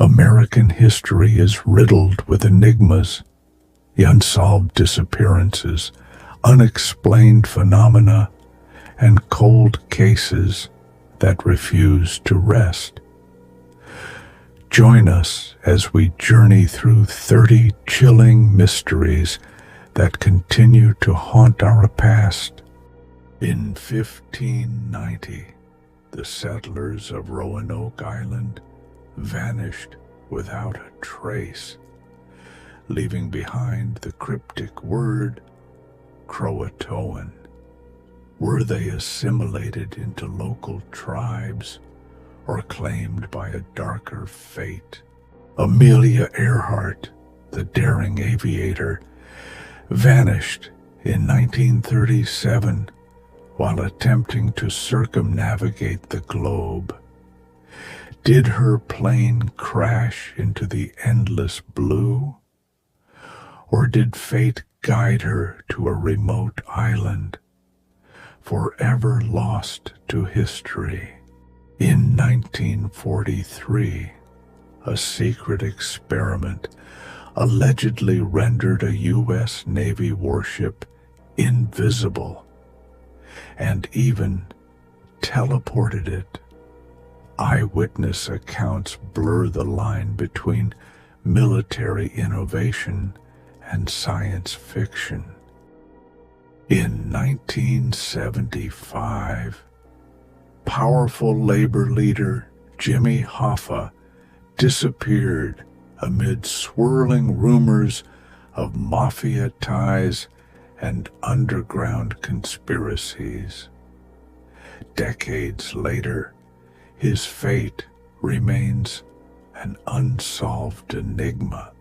American history is riddled with enigmas, the unsolved disappearances, unexplained phenomena, and cold cases that refuse to rest. Join us as we journey through 30 chilling mysteries that continue to haunt our past. In 1590, the settlers of Roanoke Island vanished without a trace, leaving behind the cryptic word Croatoan. Were they assimilated into local tribes or claimed by a darker fate? Amelia Earhart, the daring aviator, vanished in 1937 while attempting to circumnavigate the globe. Did her plane crash into the endless blue? Or did fate guide her to a remote island, forever lost to history? In 1943, a secret experiment allegedly rendered a U.S. Navy warship invisible and even teleported it. Eyewitness accounts blur the line between military innovation and science fiction. In 1975, powerful labor leader Jimmy Hoffa disappeared amid swirling rumors of mafia ties and underground conspiracies. Decades later, his fate remains an unsolved enigma.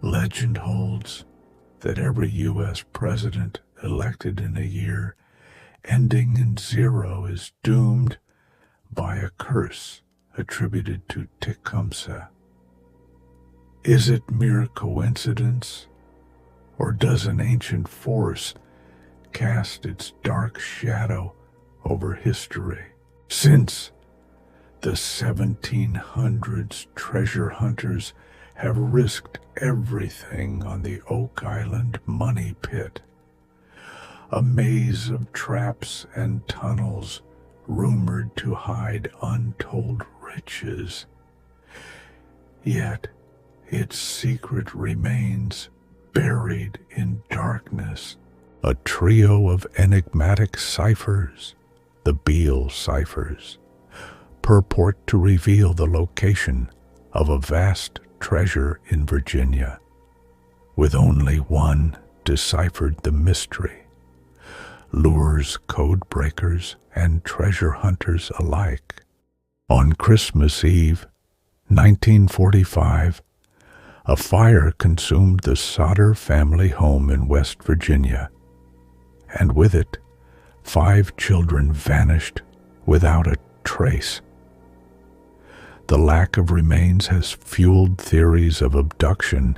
Legend holds that every U.S. president elected in a year ending in 0 is doomed by a curse attributed to Tecumseh. Is it mere coincidence, or does an ancient force cast its dark shadow over history? Since the 1700s, treasure hunters have risked everything on the Oak Island money pit, a maze of traps and tunnels rumored to hide untold riches. Yet its secret remains buried in darkness. A trio of enigmatic ciphers, the Beale ciphers, purport to reveal the location of a vast treasure in Virginia, with only one deciphered the mystery, lures code breakers and treasure hunters alike. On Christmas Eve, 1945, a fire consumed the Sodder family home in West Virginia, and with it, 5 children vanished without a trace. The lack of remains has fueled theories of abduction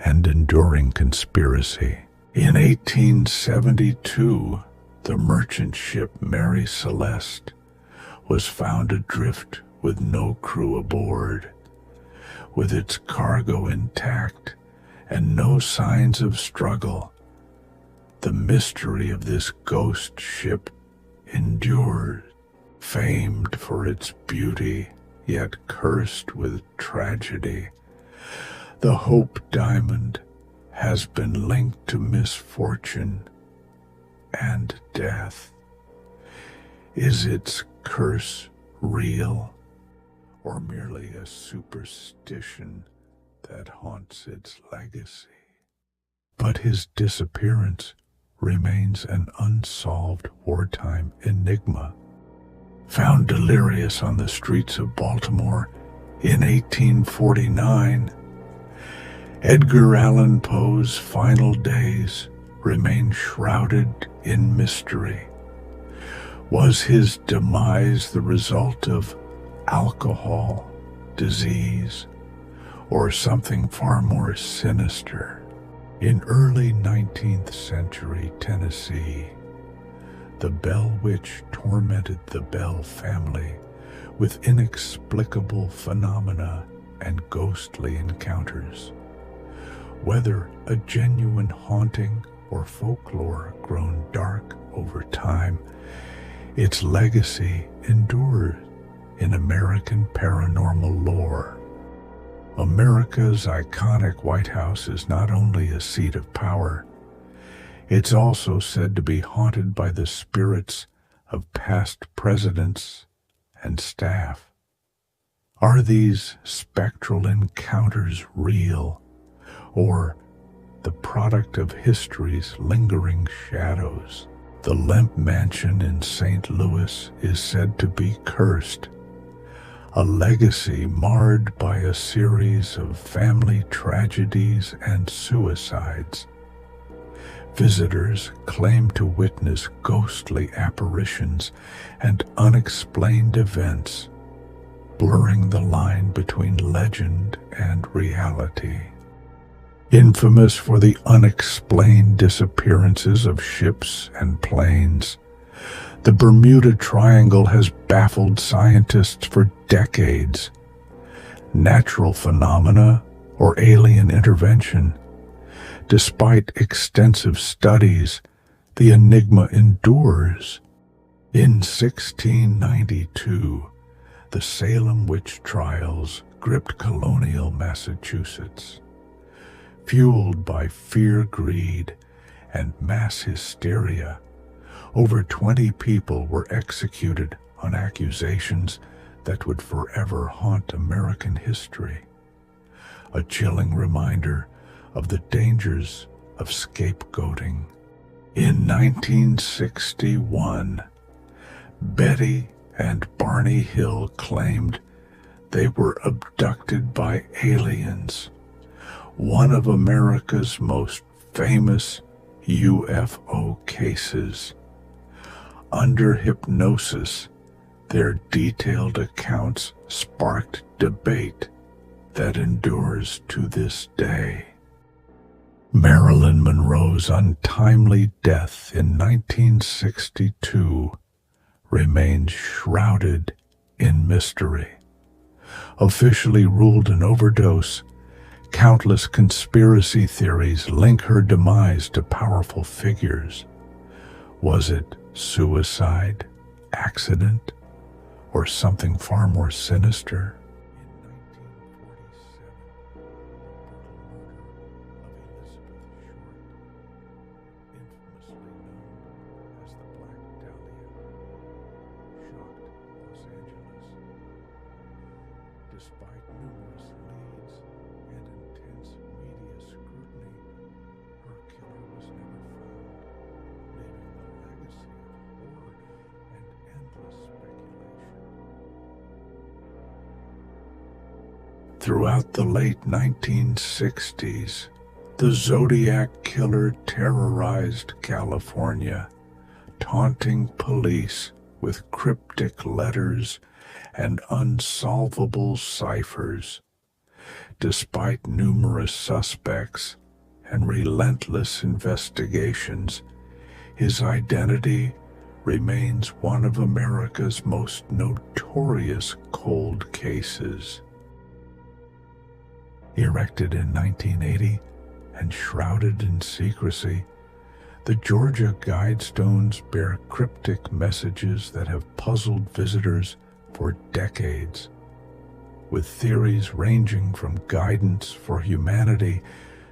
and enduring conspiracy. In 1872, the merchant ship Mary Celeste was found adrift with no crew aboard. With its cargo intact and no signs of struggle, the mystery of this ghost ship endured. Famed for its beauty, yet cursed with tragedy, the Hope Diamond has been linked to misfortune and death. Is its curse real, or merely a superstition that haunts its legacy? But his disappearance remains an unsolved wartime enigma. Found delirious on the streets of Baltimore in 1849, Edgar Allan Poe's final days remain shrouded in mystery. Was his demise the result of alcohol, disease, or something far more sinister? In early 19th century Tennessee, the Bell Witch tormented the Bell family with inexplicable phenomena and ghostly encounters. Whether a genuine haunting or folklore grown dark over time, its legacy endures in American paranormal lore. America's iconic White House is not only a seat of power, it's also said to be haunted by the spirits of past presidents and staff. Are these spectral encounters real, or the product of history's lingering shadows? The Lemp Mansion in St. Louis is said to be cursed, a legacy marred by a series of family tragedies and suicides. Visitors claim to witness ghostly apparitions and unexplained events, blurring the line between legend and reality. Infamous for the unexplained disappearances of ships and planes, the Bermuda Triangle has baffled scientists for decades. Natural phenomena or alien intervention. Despite extensive studies, the enigma endures. In 1692, the Salem witch trials gripped colonial Massachusetts. Fueled by fear, greed, and mass hysteria, over 20 people were executed on accusations that would forever haunt American history. A chilling reminder of the dangers of scapegoating. In 1961, Betty and Barney Hill claimed they were abducted by aliens, one of America's most famous UFO cases. Under hypnosis, their detailed accounts sparked debate that endures to this day. Marilyn Monroe's untimely death in 1962 remains shrouded in mystery. Officially ruled an overdose, countless conspiracy theories link her demise to powerful figures. Was it suicide, accident, or something far more sinister? Despite numerous leads and intense media scrutiny, her killer was never found, leaving a legacy of horror and endless speculation. Throughout the late 1960s, the Zodiac Killer terrorized California, taunting police with cryptic letters and unsolvable ciphers. Despite numerous suspects and relentless investigations, his identity remains one of America's most notorious cold cases. Erected in 1980 and shrouded in secrecy, the Georgia Guidestones bear cryptic messages that have puzzled visitors for decades, with theories ranging from guidance for humanity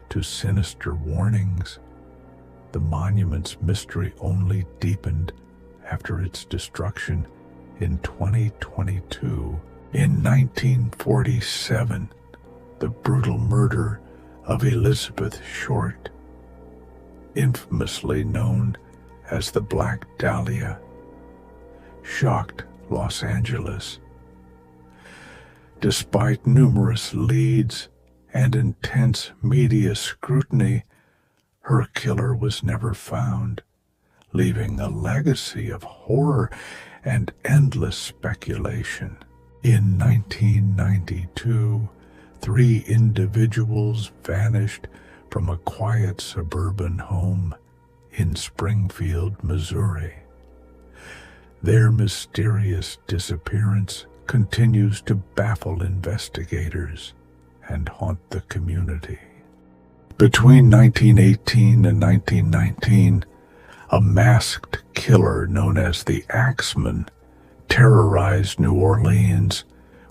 to sinister warnings. The monument's mystery only deepened after its destruction in 2022. In 1947, the brutal murder of Elizabeth Short, infamously known as the Black Dahlia, shocked Los Angeles. Despite numerous leads and intense media scrutiny, her killer was never found, leaving a legacy of horror and endless speculation. In 1992, 3 individuals vanished from a quiet suburban home in Springfield, Missouri. Their mysterious disappearance continues to baffle investigators. and haunt the community. Between 1918 and 1919, a masked killer known as the Axeman terrorized New Orleans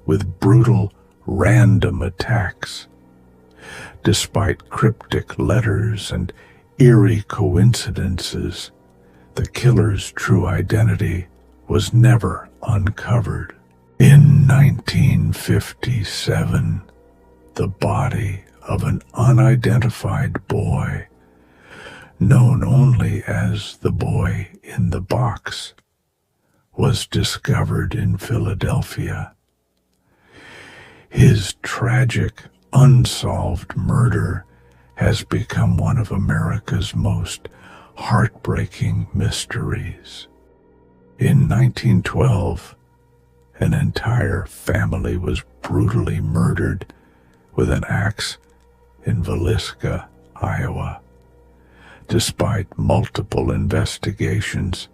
with brutal, random attacks. Despite cryptic letters and eerie coincidences, the killer's true identity was never uncovered. In 1957, the body of an unidentified boy, known only as the boy in the box, was discovered in Philadelphia. His tragic, unsolved murder has become one of America's most heartbreaking mysteries. In 1912, an entire family was brutally murdered with an axe in Villisca, Iowa. Despite multiple investigations,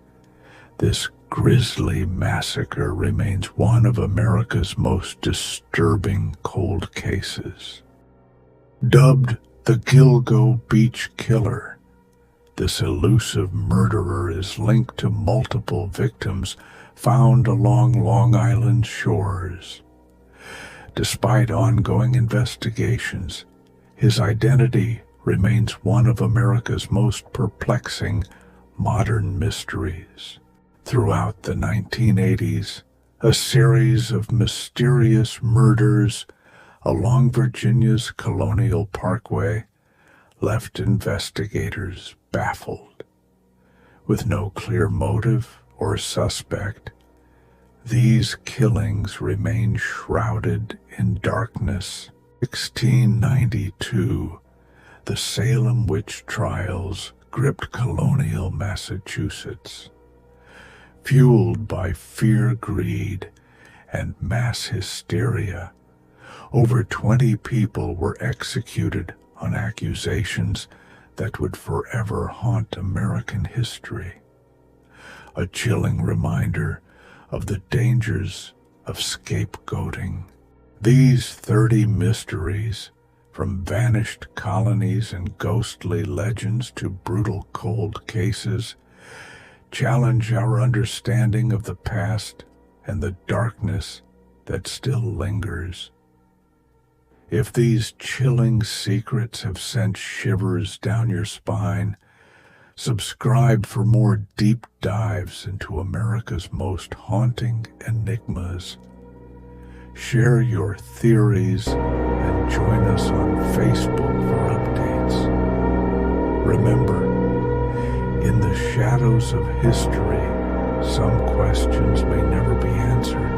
this grisly massacre remains one of America's most disturbing cold cases. Dubbed the Gilgo Beach Killer, this elusive murderer is linked to multiple victims found along Long Island shores. Despite ongoing investigations, his identity remains one of America's most perplexing modern mysteries. Throughout the 1980s, a series of mysterious murders along Virginia's Colonial Parkway left investigators baffled. With no clear motive or suspect, these killings remain shrouded in darkness. 1692, the Salem witch trials gripped colonial Massachusetts. Fueled by fear, greed, and mass hysteria, over 20 people were executed on accusations that would forever haunt American history. A chilling reminder of the dangers of scapegoating. These 30 mysteries, from vanished colonies and ghostly legends to brutal cold cases, challenge our understanding of the past and the darkness that still lingers. If these chilling secrets have sent shivers down your spine, subscribe for more deep dives into America's most haunting enigmas. Share your theories and join us on Facebook for updates. Remember, in the shadows of history, some questions may never be answered,